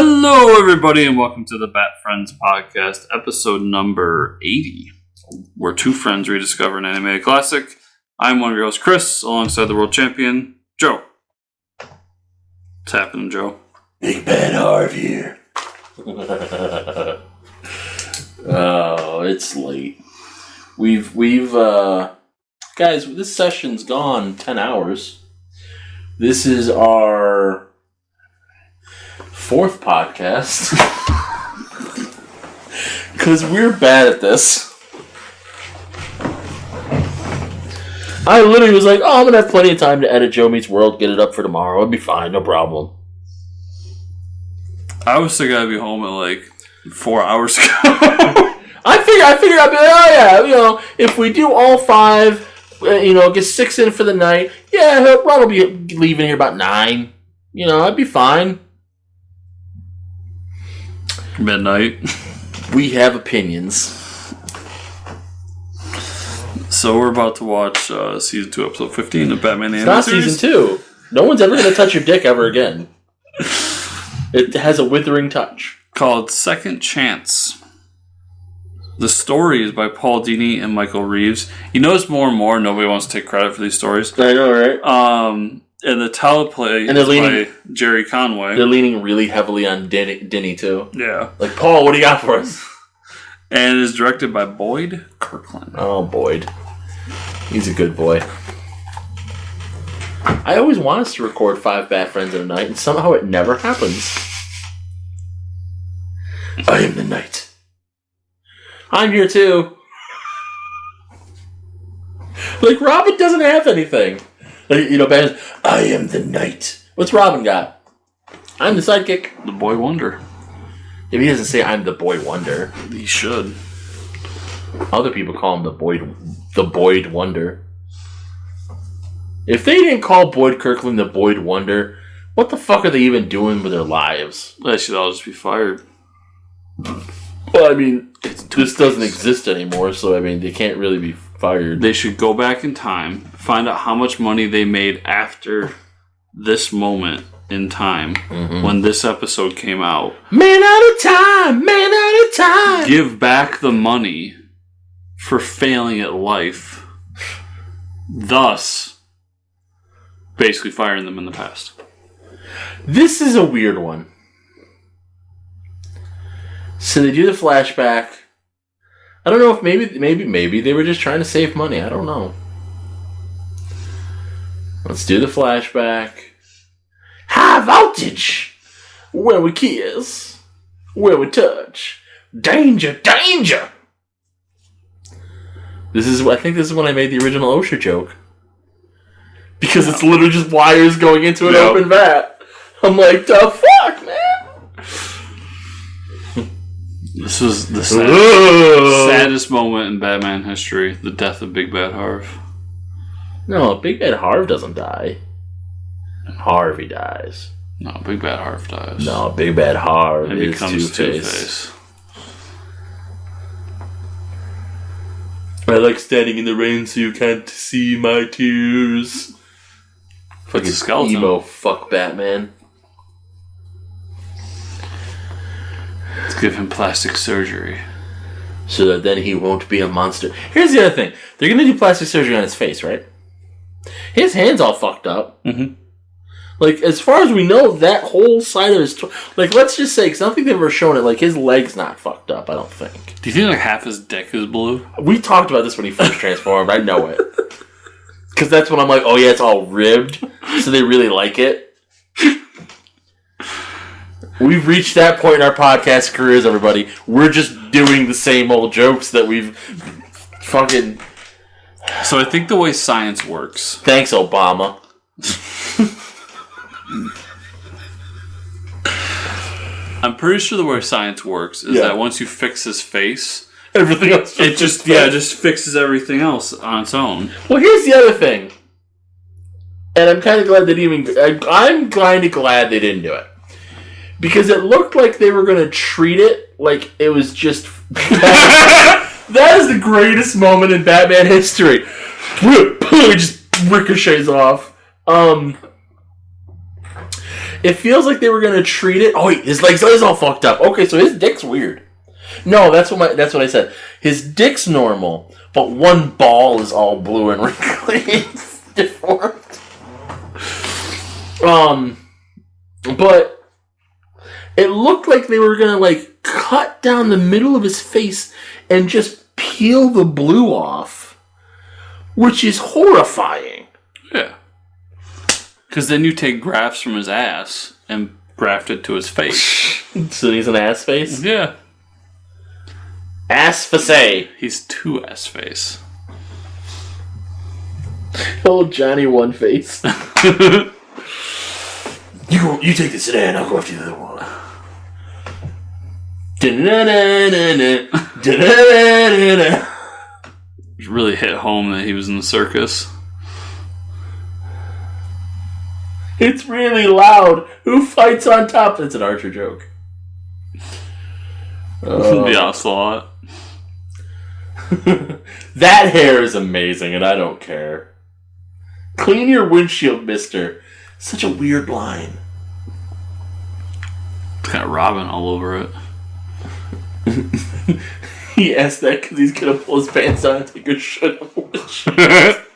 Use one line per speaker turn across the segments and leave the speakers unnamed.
Hello, everybody, and welcome to the Bat Friends podcast, episode number 80, where two friends rediscover an animated classic. I'm one of your hosts, Chris, alongside the world champion, Joe. What's happening, Joe?
Big Bad Harv here. Oh, it's late. We've guys, this session's gone 10 hours. This is our fourth podcast. Because we're bad at this. I literally was like, I'm going to have plenty of time to edit Joe Meets World, get it up for tomorrow. It'll be fine, no problem.
I was thinking I'd be home at like 4 hours ago.
I figured I'd be like, oh yeah, if we do all five, get 6 in for the night, Ron will be leaving here about 9. I'd be fine.
Midnight.
We have opinions.
So we're about to watch season 2, episode 15 of Batman
It's
Animated
not
Series.
season 2. No one's ever going to touch your dick ever again. It has a withering touch.
Called Second Chance. The story is by Paul Dini and Michael Reeves. You notice more and more nobody wants to take credit for these stories.
I know, right?
And the teleplay is by Jerry Conway.
They're leaning really heavily on Dini too.
Yeah.
Like, Paul, what do you got for us?
And it is directed by Boyd Kirkland.
Oh, Boyd. He's a good boy. I always want us to record 5 Bat Friends in a night, and somehow it never happens. I am the Knight. I'm here too. Like, Robin doesn't have anything. Batman's, I am the Knight. What's Robin got? I'm the sidekick.
The Boy Wonder.
If he doesn't say I'm the Boy Wonder.
He should.
Other people call him the Boyd Wonder. If they didn't call Boyd Kirkland the Boyd Wonder, what the fuck are they even doing with their lives?
They should all just be fired.
Well, this doesn't exist anymore, so they can't really be fired.
They should go back in time, find out how much money they made after this moment in time when this episode came out.
Man out of time!
Give back the money for failing at life, thus basically firing them in the past.
This is a weird one. So they do the flashback. I don't know if maybe they were just trying to save money. I don't know. Let's do the flashback. High voltage! Where we kiss. Where we touch. Danger! Danger! I think this is when I made the original OSHA joke. Because it's literally just wires going into an open vat. I'm like, the fuck, man?
This was the saddest moment in Batman history. The death of Big Bad Harv.
No, Big Bad Harv doesn't die. Harvey dies.
No, Big Bad Harv dies.
No, Big Bad Harv
and
is
becomes
Two-Face. I like standing in the rain so you can't see my tears.
Fucking skeleton.
Emo fuck Batman.
Let's give him plastic surgery.
So that then he won't be a monster. Here's the other thing. They're going to do plastic surgery on his face, right? His hand's all fucked up.
Mm-hmm.
Like, as far as we know, that whole side of his... let's just say, because I don't think they've ever shown it, his leg's not fucked up, I don't think.
Do you think, half his dick is blue?
We talked about this when he first transformed. I know it. Because that's when I'm like, oh yeah, it's all ribbed. So they really like it. We've reached that point in our podcast careers, everybody. We're just doing the same old jokes that we've fucking...
So I think the way science works...
Thanks, Obama.
I'm pretty sure the way science works is that once you fix his face...
Everything else
just fixes everything else on its own.
Well, here's the other thing. And I'm kind of glad they didn't I'm kind of glad they didn't do it. Because it looked like they were going to treat it like it was just... That is the greatest moment in Batman history. It just ricochets off. It feels like they were gonna treat it. Oh wait, his legs is all fucked up. Okay, so his dick's weird. No, that's what I said. His dick's normal, but one ball is all blue and wrinkly. It's deformed. But it looked like they were gonna like cut down the middle of his face and just peel the blue off, which is horrifying.
Yeah. Because then you take grafts from his ass and graft it to his face.
So he's an ass face?
Yeah.
Ass face.
He's two ass face.
Oh, Johnny One Face. You take the sedan, I'll go after the other one.
It really hit home that he was in the circus.
It's really loud. Who fights on top? That's an Archer joke.
The ocelot.
That hair is amazing, and I don't care. Clean your windshield, mister. Such a weird line.
It's got Robin all over it.
He asked that because he's going to pull his pants down and take a shit on the windshield.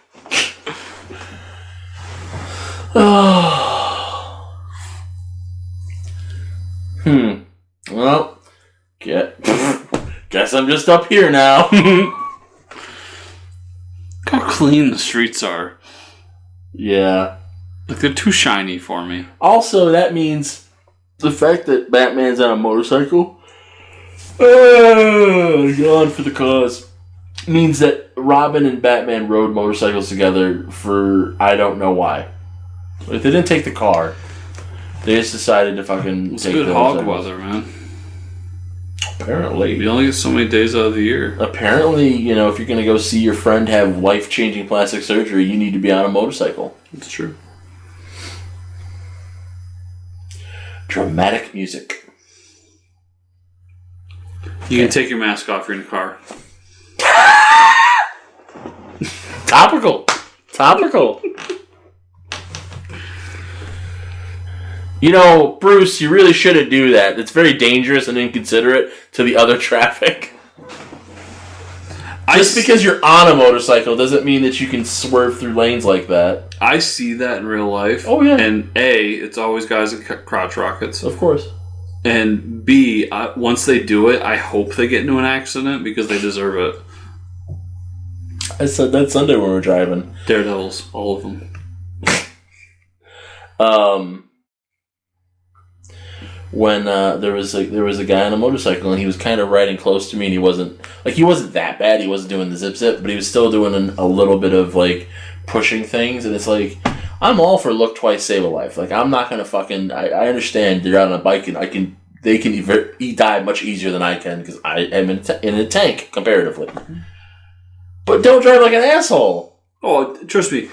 Well, guess I'm just up here now.
Look how clean the streets are.
Yeah.
Like, they're too shiny for me.
Also, that means the fact that Batman's on a motorcycle, gone for the cause, means that Robin and Batman rode motorcycles together for I don't know why. Like, they didn't take the car. They just decided to fucking
It's
take
good
the
hog
motorcycles.
weather, man.
Apparently.
You only get so many days out of the year.
Apparently, you know, if you're going to go see your friend have life-changing plastic surgery, you need to be on a motorcycle.
It's true.
Dramatic music.
You can take your mask off, you're in a car.
Topical. You know, Bruce, you really shouldn't do that. It's very dangerous and inconsiderate to the other traffic. Just because you're on a motorcycle doesn't mean that you can swerve through lanes like that.
I see that in real life.
Oh, yeah.
And A, it's always guys in crotch rockets.
Of course.
And B, once they do it, I hope they get into an accident because they deserve it.
I said that Sunday when we were driving.
Daredevils, all of them.
When there was a guy on a motorcycle and he was kind of riding close to me and he wasn't that bad. He wasn't doing the zip zip, but he was still doing a little bit of like pushing things. And it's like, I'm all for look twice, save a life. Like, I'm not gonna fucking. I understand you're on a bike and they can die much easier than I can because I am in a tank comparatively. But don't drive like an asshole.
Oh, trust me.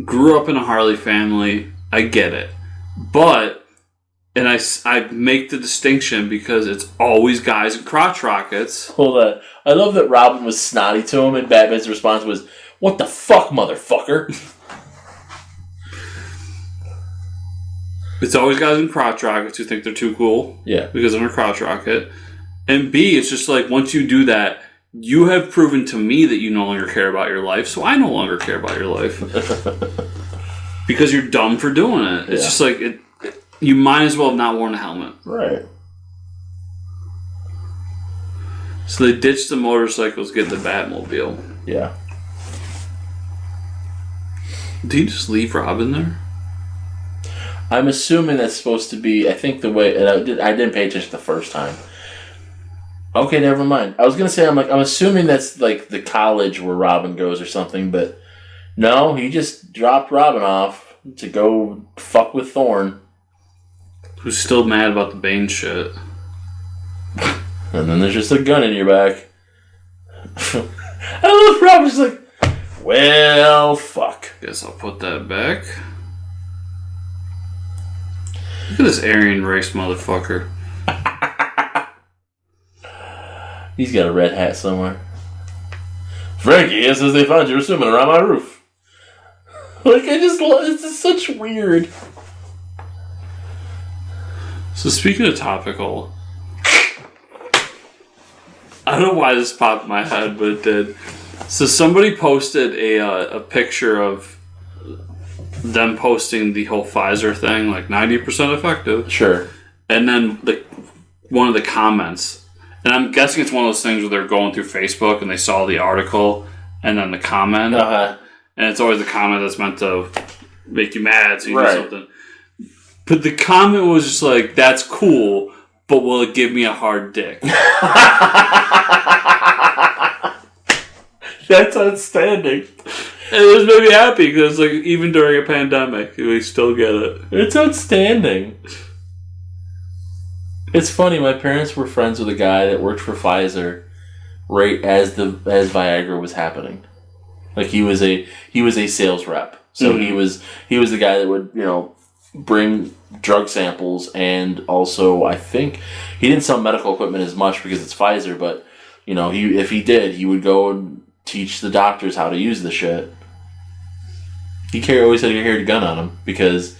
Grew up in a Harley family. I get it, but. And I make the distinction because it's always guys in crotch rockets.
Hold on. I love that Robin was snotty to him and Batman's response was, "What the fuck, motherfucker?"
It's always guys in crotch rockets who think they're too cool.
Yeah.
Because they're in a crotch rocket. And B, it's just like, once you do that, you have proven to me that you no longer care about your life, so I no longer care about your life. Because you're dumb for doing it. It's just like... You might as well have not worn a helmet.
Right.
So they ditched the motorcycles, get the Batmobile.
Yeah.
Did you just leave Robin there?
I'm assuming that's supposed to be, I think the way, and I didn't pay attention the first time. Okay, never mind. I was going to say, I'm assuming that's like the college where Robin goes or something, but no, he just dropped Robin off to go fuck with Thorne.
Who's still mad about the Bane shit.
And then there's just a gun in your back. I love Robin's like, well, fuck.
Guess I'll put that back. Look at this Aryan race motherfucker.
He's got a red hat somewhere. Frankie, it says they found you swimming around my roof. Like, I just love, it's just such weird.
So speaking of topical, I don't know why this popped in my head, but it did. So somebody posted a picture of them posting the whole Pfizer thing, like 90% effective.
Sure. And
then one of the comments, and I'm guessing it's one of those things where they're going through Facebook and they saw the article and then the comment.
Uh-huh.
And it's always the comment that's meant to make you mad, so you do something. But the comment was just like, that's cool, but will it give me a hard dick?
That's outstanding.
And it just made me happy because, like, even during a pandemic, we still get it.
It's outstanding. It's funny. My parents were friends with a guy that worked for Pfizer right as Viagra was happening. Like he was a sales rep, so he was the guy that would bring drug samples, and also I think he didn't sell medical equipment as much because it's Pfizer, but if he did, he would go and teach the doctors how to use the shit. He always had a carried gun on him because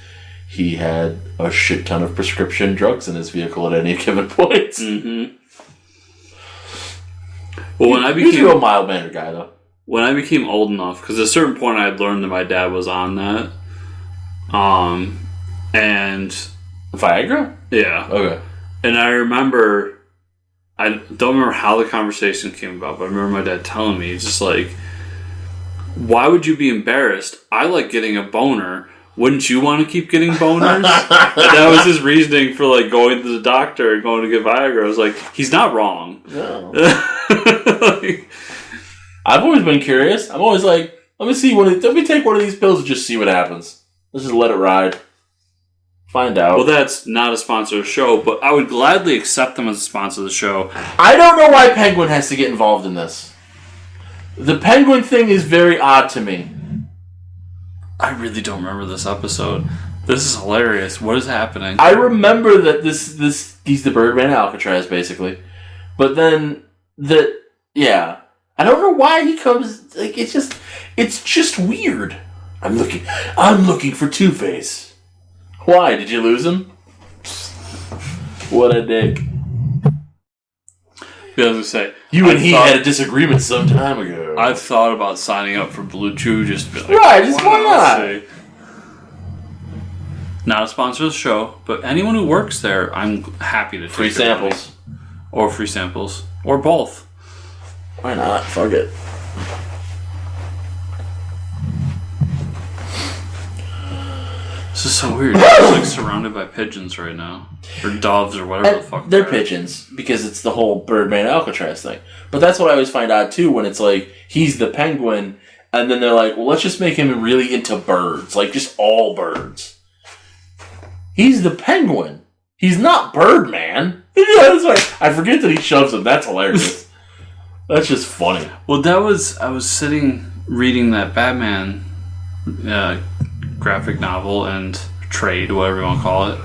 he had a shit ton of prescription drugs in his vehicle at any given point.
Mm-hmm. Well,
he was a real mild-mannered guy, though.
When I became old enough, because at a certain point I had learned that my dad was on that. And
Viagra?
Yeah.
Okay.
And I remember, I don't remember how the conversation came about, but I remember my dad telling me, he's just like, why would you be embarrassed? I like getting a boner. Wouldn't you want to keep getting boners? And that was his reasoning for like going to the doctor and going to get Viagra. I was like, he's not wrong.
No. I've always been curious. I'm always like, let me take one of these pills and just see what happens. Let's just let it ride. Find out.
Well, that's not a sponsor of the show, but I would gladly accept them as a sponsor of the show.
I don't know why Penguin has to get involved in this. The Penguin thing is very odd to me.
I really don't remember this episode. This is hilarious. What is happening?
I remember that he's the Birdman Alcatraz, basically. But then yeah. I don't know why he comes. Like it's just weird. I'm looking for Two-Face. Why? Did you lose him? What a dick.
Yeah, I was going to say.
You and he had a disagreement some time ago.
I've thought about signing up for Blue Chew just to be like,
right, just why not?
Not a sponsor of the show, but anyone who works there, I'm happy to take
free samples.
Or free samples. Or both.
Why not? Fuck it.
This is so weird. It's like surrounded by pigeons right now. Or doves or whatever the fuck.
They're pigeons because it's the whole Birdman Alcatraz thing. But that's what I always find odd too when it's like he's the penguin and then they're like, well, let's just make him really into birds. Like just all birds. He's the penguin. He's not Birdman. Yeah, that's right. I forget that he shoves him. That's hilarious. That's just funny.
Well, I was sitting reading that Batman graphic novel and trade, whatever you want to call it.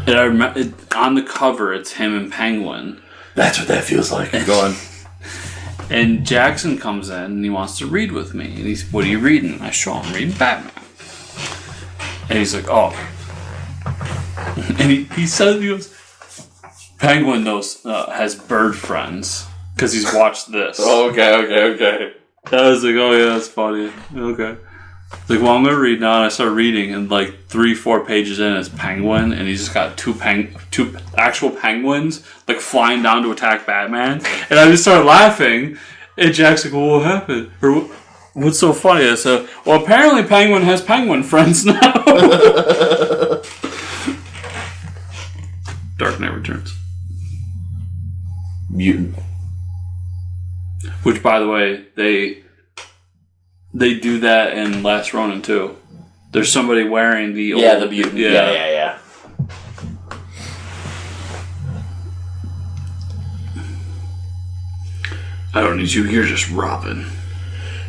And I remember on the cover, it's him and Penguin.
That's what that feels like. Go on.
And Jackson comes in and he wants to read with me. And he's, what are you reading? And I show him reading Batman. And he's like, oh. And he says, he goes, Penguin knows has bird friends because he's watched this.
Oh, okay.
I was like, oh yeah, that's funny. Okay. Like, well, I'm going to read now, and I start reading, and like 3-4 pages in, it's Penguin, and he's just got two actual penguins, like, flying down to attack Batman, and I just started laughing, and Jack's like, well, what happened? Or, what's so funny? I said, well, apparently Penguin has penguin friends now. Dark Knight Returns.
Mutant.
Which, by the way, they do that in Last Ronin too. There's somebody wearing the old...
Yeah, the mutant. Yeah.
I don't need you. You're just Robin.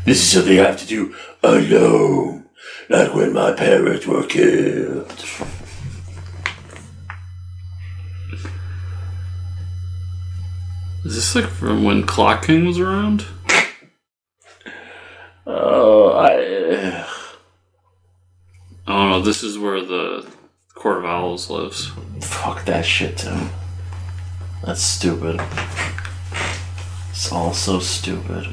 This is something I have to do alone. Like when my parents were killed.
Is this like from when Clock King was around?
I
don't know. This is where the Court of Owls lives.
Fuck that shit, Tim. That's stupid. It's all so stupid.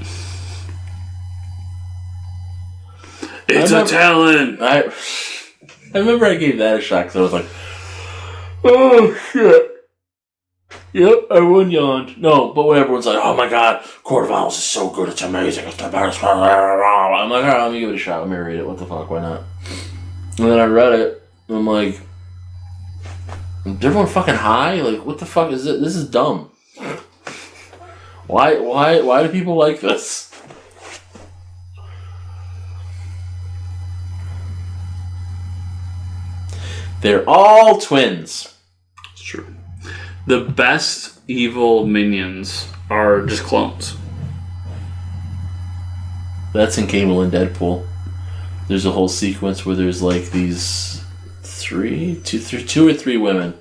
It's a talent!
I remember I gave that a shot because I was like, oh shit. Yep, everyone yawned. No, but when everyone's like, oh my god, Court of Owls is so good, it's amazing, it's the best. I'm like, alright, let me give it a shot, let me read it, what the fuck, why not? And then I read it, and I'm like, is everyone fucking high? Like, what the fuck is it? This is dumb. Why do people like this? They're all twins.
It's true. The best evil minions are just clones.
That's in Cable and Deadpool. There's a whole sequence where there's like these two or three women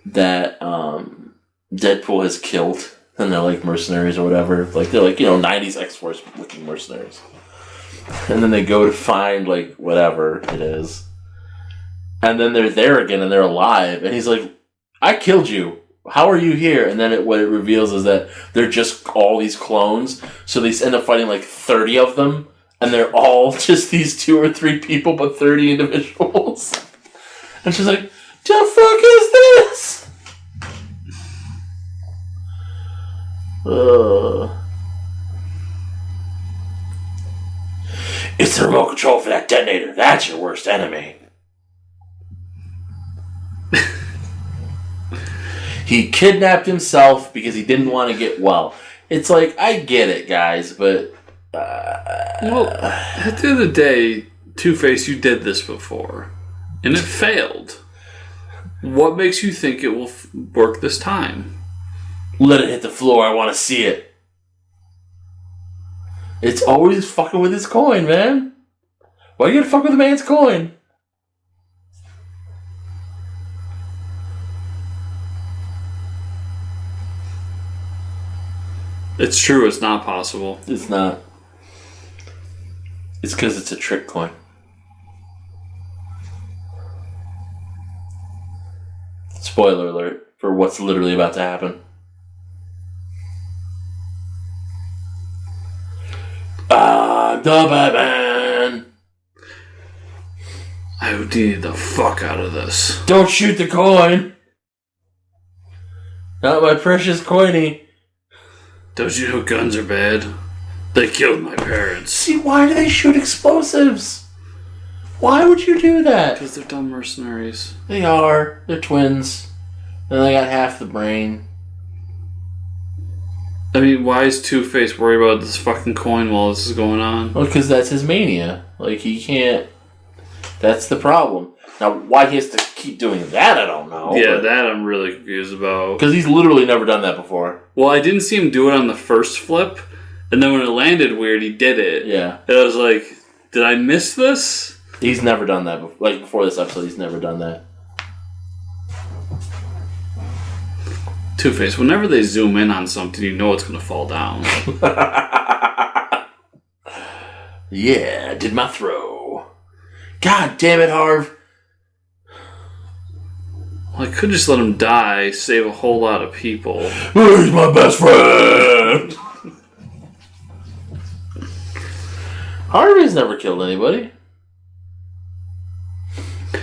that Deadpool has killed, and they're like mercenaries or whatever. Like they're like 90s X-Force looking mercenaries, and then they go to find like whatever it is, and then they're there again and they're alive, and he's like, I killed you. How are you here? And then what it reveals is that they're just all these clones. So they end up fighting like 30 of them. And they're all just these 2 or 3 people, but 30 individuals. And she's like, the fuck is this? It's the remote control for that detonator. That's your worst enemy. He kidnapped himself because he didn't want to get well. It's like, I get it, guys, but...
well, at the end of the day, Two-Face, you did this before. And it failed. What makes you think it will work this time?
Let it hit the floor, I want to see it. It's always fucking with his coin, man. Why you gotta fuck with the man's coin?
It's true, it's not possible.
It's not. It's because it's a trick coin. Spoiler alert for what's literally about to happen. The Batman!
I would need the fuck out of this.
Don't shoot the coin! Not my precious coiny.
Don't you know guns are bad? They killed my parents.
See, why do they shoot explosives? Why would you do that?
Because they're dumb mercenaries.
They are. They're twins. And they got half the brain.
I mean, why is Two-Face worried about this fucking coin while this is going on?
Well, because that's his mania. Like, he can't... That's the problem. Now, why he has to keep doing that, I don't know.
Yeah, that I'm really confused about.
Because he's literally never done that before.
Well, I didn't see him do it on the first flip, and then when it landed weird, he did it.
Yeah.
And I was like, did I miss this?
He's never done that before. Like, before this episode, he's never done that.
Two-Face, whenever they zoom in on something, you know it's going to fall down.
Yeah, did my throw. God damn it, Harv.
Well, I could just let him die, save a whole lot of people.
He's my best friend. Harvey's never killed anybody.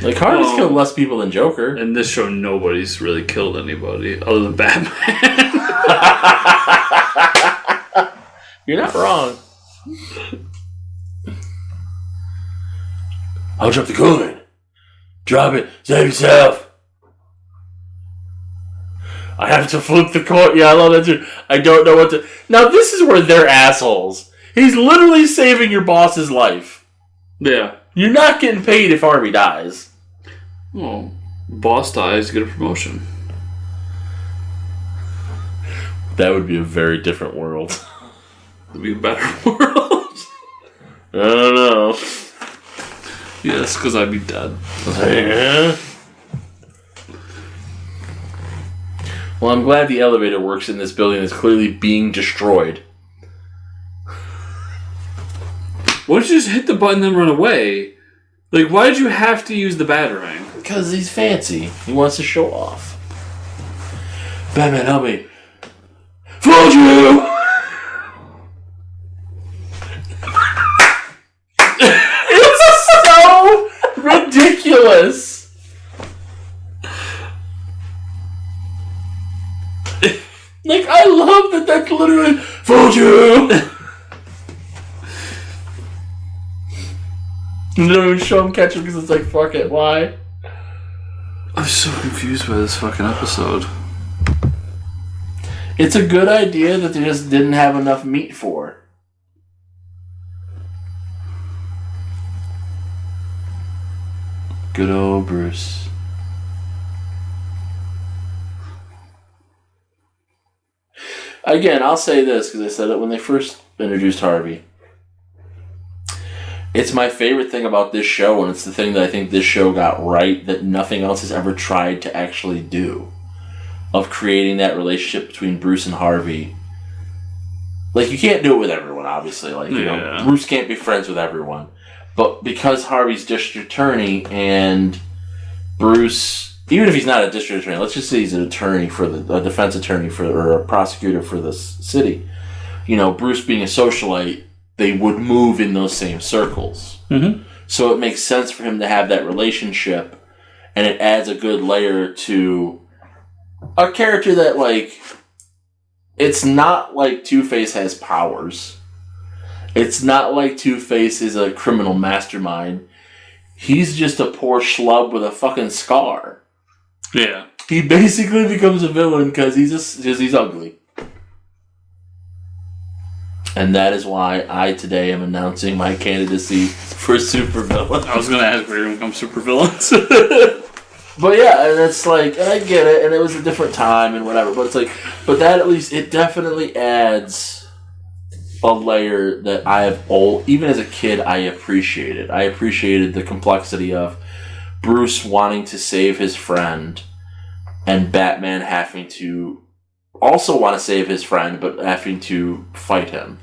Like, Harvey's killed less people than Joker.
In this show, nobody's really killed anybody other than Batman.
You're not wrong. I'll drop the coin. Drop it. Save yourself. I have to flip the coin. Yeah, I love that too. I don't know what to... Now, this is where they're assholes. He's literally saving your boss's life.
Yeah.
You're not getting paid if Harvey dies.
Well, boss dies, get a promotion.
That would be a very different world.
It'd be a better world.
I don't know.
Yes, because I'd be dead.
Yeah. Well, I'm glad the elevator works in this building that's clearly being destroyed.
Why don't you just hit the button and run away? Like, why did you have to use the Batarang?
Because he's fancy. He wants to show off. Batman, help me. Fooled you! It's so ridiculous. Like, I love that that's literally fooled you! And they don't even show him catch him because it's like, fuck it, why?
I'm so confused by this fucking episode.
It's a good idea that they just didn't have enough meat for. Good old Bruce. Again, I'll say this because I said it when they first introduced Harvey. It's my favorite thing about this show, and it's the thing that I think this show got right that nothing else has ever tried to actually do. Of creating that relationship between Bruce and Harvey. Like, you can't do it with everyone, obviously. Like, you know, Bruce can't be friends with everyone. But because Harvey's district attorney and Bruce, even if he's not a district attorney, let's just say he's an attorney for a defense attorney or a prosecutor for the city. You know, Bruce being a socialite, they would move in those same circles.
Mm-hmm.
So it makes sense for him to have that relationship, and it adds a good layer to a character that, like, it's not like Two-Face has powers. It's not like Two-Face is a criminal mastermind. He's just a poor schlub with a fucking scar.
Yeah.
He basically becomes a villain because he's ugly. And that is why I today am announcing my candidacy for supervillain.
I was going to ask where you become supervillains.
But yeah, and it's like, and I get it, and it was a different time and whatever, but it's like, but that at least, it definitely adds a layer that I have, even as a kid, I appreciated. I appreciated the complexity of Bruce wanting to save his friend, and Batman having to also want to save his friend, but having to fight him.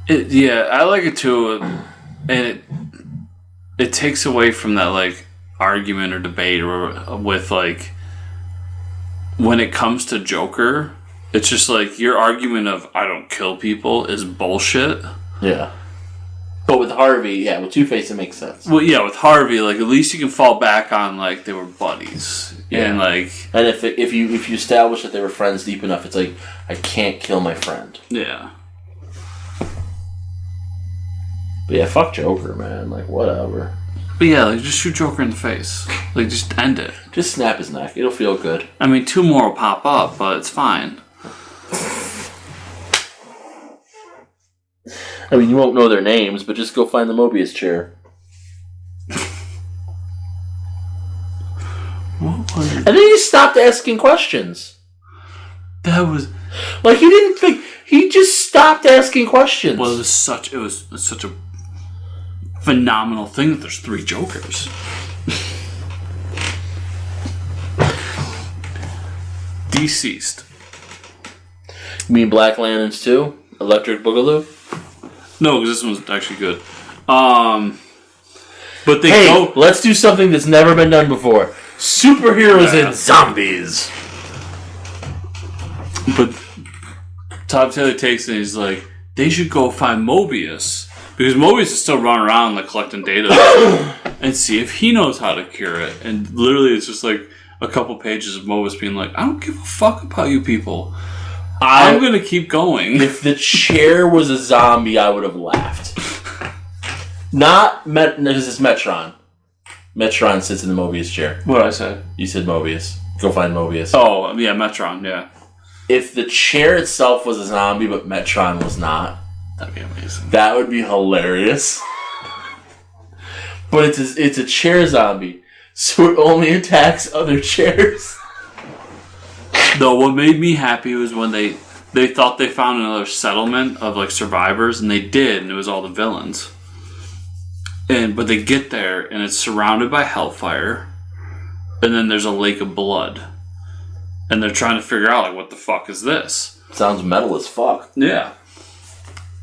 Yeah, I like it too, and it takes away from that, like, argument or debate or with, like, when it comes to Joker, it's just like your argument of I don't kill people is bullshit.
Yeah. But with Harvey, yeah, with Two-Face it makes sense.
Well, yeah, with Harvey, like, at least you can fall back on, like, they were buddies. Yeah. And, like,
and if you establish that they were friends deep enough, it's like, I can't kill my friend.
Yeah.
But yeah, fuck Joker, man. Like, whatever.
But yeah, like, just shoot Joker in the face. Like, just end it.
Just snap his neck. It'll feel good.
I mean, 2 more will pop up, but it's fine.
I mean, you won't know their names, but just go find the Mobius chair.
What was it?
And then he stopped asking questions.
That was...
Like, he didn't think... He just stopped asking questions.
Well, it was such a phenomenal thing that there's 3 Jokers. Deceased.
You mean Black Lanterns too? Electric Boogaloo?
No, because this one's actually good. But they go...
let's do something that's never been done before. Superheroes and zombies.
But Todd Taylor takes it and he's like, they should go find Mobius. Because Mobius is still running around, like, collecting data and see if he knows how to cure it. And literally it's just like a couple pages of Mobius being like, I don't give a fuck about you people. I'm going to keep going.
If the chair was a zombie, I would have laughed. This is Metron. Metron sits in the Mobius chair.
What did I say?
You said Mobius. Go find Mobius.
Oh, yeah, Metron, yeah.
If the chair itself was a zombie, but Metron was not,
that'd be amazing.
That would be hilarious. But it's a chair zombie, so it only attacks other chairs.
No, what made me happy was when they thought they found another settlement of, like, survivors, and they did, and it was all the villains. But they get there, and it's surrounded by hellfire, and then there's a lake of blood. And they're trying to figure out, like, what the fuck is this?
Sounds metal as fuck.
Yeah.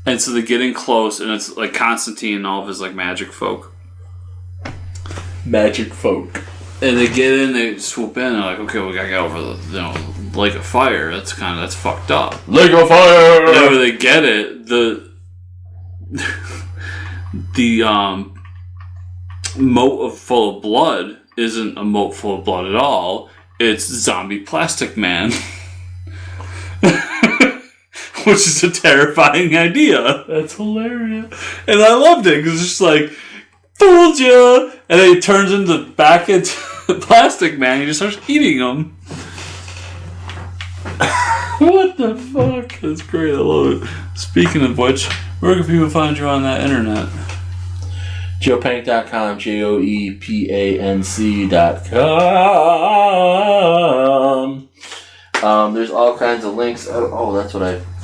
And so they get in close, and it's, like, Constantine and all of his, like, magic folk.
Magic folk.
And they get in, they swoop in, and they're like, okay, we gotta get over the lake of fire. That's fucked up.
Lake of fire!
And whenever they get it, the moat full of blood isn't a moat full of blood at all. It's zombie plastic man. Which is a terrifying idea.
That's hilarious.
And I loved it, because it's just like, fooled ya! And then he turns back into plastic man, he just starts eating them.
What the fuck?
That's great, I love it. Speaking of which, where can people find you on that internet?
JoePank.com, JoePank.com. There's all kinds of links.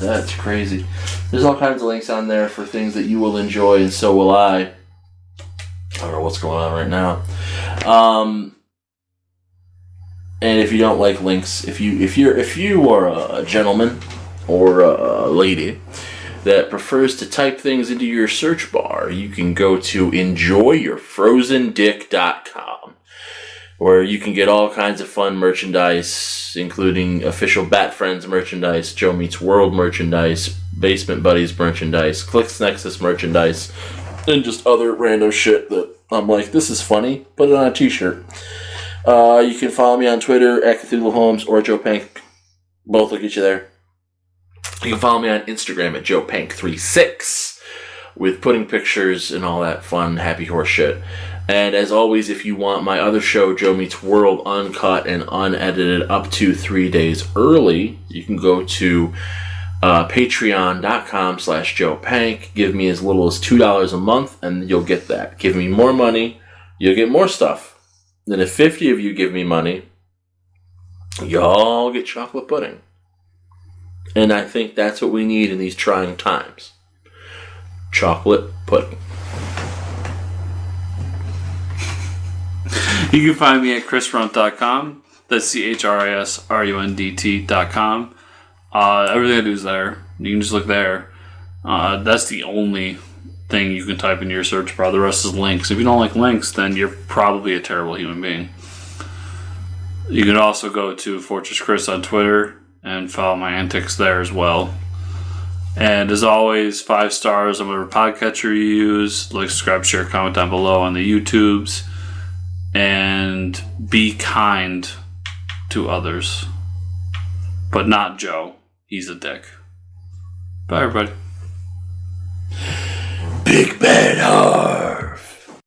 That's crazy. There's all kinds of links on there for things that you will enjoy, and so will I. I don't know what's going on right now. And if you don't like links, if you are a gentleman or a lady that prefers to type things into your search bar, you can go to enjoyyourfrozendick.com, where you can get all kinds of fun merchandise, including official Bat Friends merchandise, Joe Meets World merchandise, Basement Buddies merchandise, Clicks Nexus merchandise, and just other random shit that I'm like, this is funny, put it on a t-shirt. You can follow me on Twitter at Cthulhu Holmes or Joe Pank. Both will get you there. You can follow me on Instagram at JoePank36 with putting pictures and all that fun, happy horse shit. And as always, if you want my other show, Joe Meets World, uncut and unedited up to 3 days early, you can go to patreon.com/JoePank. Give me as little as $2 a month, and you'll get that. Give me more money, you'll get more stuff. Then if 50 of you give me money, y'all get chocolate pudding. And I think that's what we need in these trying times. Chocolate pudding.
You can find me at chrisrunt.com. That's CHRISRUNDT.com. Everything I do is there. You can just look there. That's the only thing you can type into your search bar. The rest is links. If you don't like links, then you're probably a terrible human being. You can also go to Fortress Chris on Twitter and follow my antics there as well. And as always, 5 stars on whatever podcatcher you use. Like, subscribe, share, comment down below on the YouTubes. And be kind to others. But not Joe. He's a dick. Bye, everybody.
Big Bad Harv.